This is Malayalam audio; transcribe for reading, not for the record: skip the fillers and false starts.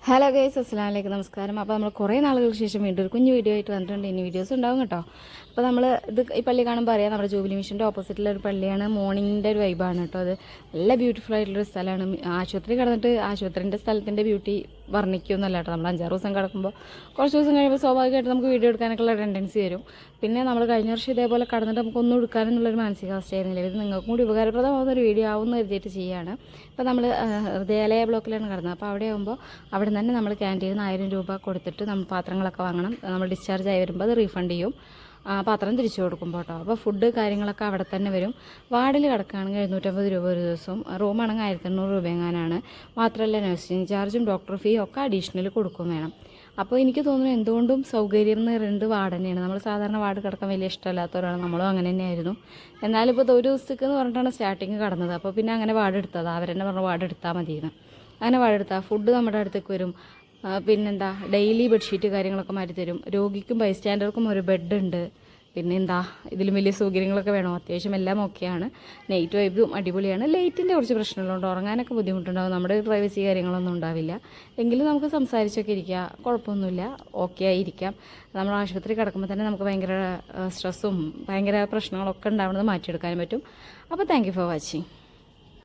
ഹലോ ഗൈസ്, അസ്സലാമു അലൈക്കും, നമസ്കാരം. അപ്പോൾ നമ്മൾ കുറേ നാളുകൾക്ക് ശേഷം വീണ്ടും ഒരു കുഞ്ഞു വീഡിയോ ആയിട്ട് വന്നിട്ടുണ്ട്. ഇനി വീഡിയോസ് ഉണ്ടാവും കേട്ടോ. അപ്പോൾ നമ്മൾ ഈ പള്ളി കാണുമ്പോൾ അറിയാം, നമ്മുടെ ജൂബിലി മിഷൻ്റെ ഓപ്പോസിറ്റുള്ള ഒരു പള്ളിയാണ്. മോർണിംഗിൻ്റെ ഒരു വൈബാണ് കേട്ടോ. അത് നല്ല ബ്യൂട്ടിഫുൾ ആയിട്ടുള്ളൊരു സ്ഥലമാണ്. ആശുപത്രി കിടന്നിട്ട് ആശുപത്രിൻ്റെ സ്ഥലത്തിൻ്റെ ബ്യൂട്ടി വർണ്ണിക്കുമെന്നല്ല കേട്ടോ. നമ്മൾ 5-6 ദിവസം കിടക്കുമ്പോൾ കുറച്ച് ദിവസം കഴിയുമ്പോൾ സ്വാഭാവികമായിട്ട് നമുക്ക് വീഡിയോ എടുക്കാനൊക്കെയുള്ള ടെൻഡൻസി വരും. പിന്നെ നമ്മൾ കഴിഞ്ഞ വർഷം ഇതേപോലെ കടന്നിട്ട് നമുക്കൊന്നും എടുക്കാനെന്നുള്ളൊരു മാനസികാവസ്ഥയായിരുന്നില്ല. ഇത് നിങ്ങൾക്കും കൂടി ഉപകാരപ്രദമാകുന്ന ഒരു വീഡിയോ ആവുമെന്ന് കരുതിയിട്ട് ചെയ്യുകയാണ്. ഇപ്പോൾ നമ്മൾ ഹൃദയാലയ ബ്ലോക്കിലാണ് കിടന്നത്. അപ്പോൾ അവിടെ ആകുമ്പോൾ അവിടെ തന്നെ നമ്മൾ ക്യാൻറ്റീനിൽ നിന്ന് 1000 രൂപ കൊടുത്തിട്ട് നമ്മൾ പാത്രങ്ങളൊക്കെ വാങ്ങണം. നമ്മൾ ഡിസ്ചാർജ് ആയി വരുമ്പോൾ അത് റീഫണ്ട് ചെയ്യും, പാത്രം തിരിച്ചു കൊടുക്കുമ്പോൾ കേട്ടോ. അപ്പോൾ ഫുഡ് കാര്യങ്ങളൊക്കെ അവിടെ തന്നെ വരും. വാർഡിൽ കിടക്കുകയാണെങ്കിൽ 750 രൂപ ഒരു ദിവസം, റൂമാണെങ്കിൽ 1800 രൂപ എങ്ങാനാണ്. മാത്രമല്ല നഴ്സിംഗ് ചാർജും ഡോക്ടർ ഫീ ഒക്കെ അഡീഷണൽ കൊടുക്കും വേണം. അപ്പോൾ എനിക്ക് തോന്നുന്നു എന്തുകൊണ്ടും സൗകര്യം എന്ന് പറയുന്നത് വാർഡ് തന്നെയാണ്. നമ്മൾ സാധാരണ വാർഡ് കിടക്കാൻ വലിയ ഇഷ്ടമല്ലാത്തവരാണ്, നമ്മളും അങ്ങനെ തന്നെയായിരുന്നു. എന്നാലിപ്പോൾ ഒരു ദിവസത്തേക്ക് എന്ന് പറഞ്ഞിട്ടാണ് സ്റ്റാർട്ടിങ് കടന്നത്. അപ്പോൾ പിന്നെ അങ്ങനെ വാർഡ് എടുത്തത്, അവരെന്നെ പറഞ്ഞു വാർഡ് എടുത്താൽ മതിയെന്ന്. അങ്ങനെ വാർഡ് എടുത്താൽ ഫുഡ് നമ്മുടെ അടുത്തേക്ക് വരും. പിന്നെന്താ, ഡെയിലി ബെഡ്ഷീറ്റ് കാര്യങ്ങളൊക്കെ മാറ്റി തരും. രോഗിക്കും ബൈസ്റ്റാൻഡർക്കും ഒരു ബെഡ് ഉണ്ട്. പിന്നെന്താ, ഇതിലും വലിയ സൗകര്യങ്ങളൊക്കെ വേണോ? അത്യാവശ്യം എല്ലാം ഓക്കെയാണ്. നൈറ്റ് വൈബും അടിപൊളിയാണ്. ലൈറ്റിൻ്റെ കുറച്ച് പ്രശ്നങ്ങളുണ്ട്, ഉറങ്ങാനൊക്കെ ബുദ്ധിമുട്ടുണ്ടാകും. നമ്മുടെ പ്രൈവസി കാര്യങ്ങളൊന്നും ഉണ്ടാവില്ല. എങ്കിലും നമുക്ക് സംസാരിച്ചൊക്കെ ഇരിക്കുക, കുഴപ്പമൊന്നുമില്ല, ഓക്കെ ആയിരിക്കാം. നമ്മൾ ആശുപത്രി കിടക്കുമ്പോൾ തന്നെ നമുക്ക് ഭയങ്കര സ്ട്രെസ്സും ഭയങ്കര പ്രശ്നങ്ങളൊക്കെ ഉണ്ടാവുന്നത് മാറ്റിയെടുക്കാനും പറ്റും. അപ്പോൾ താങ്ക് യു ഫോർ വാച്ചിങ്.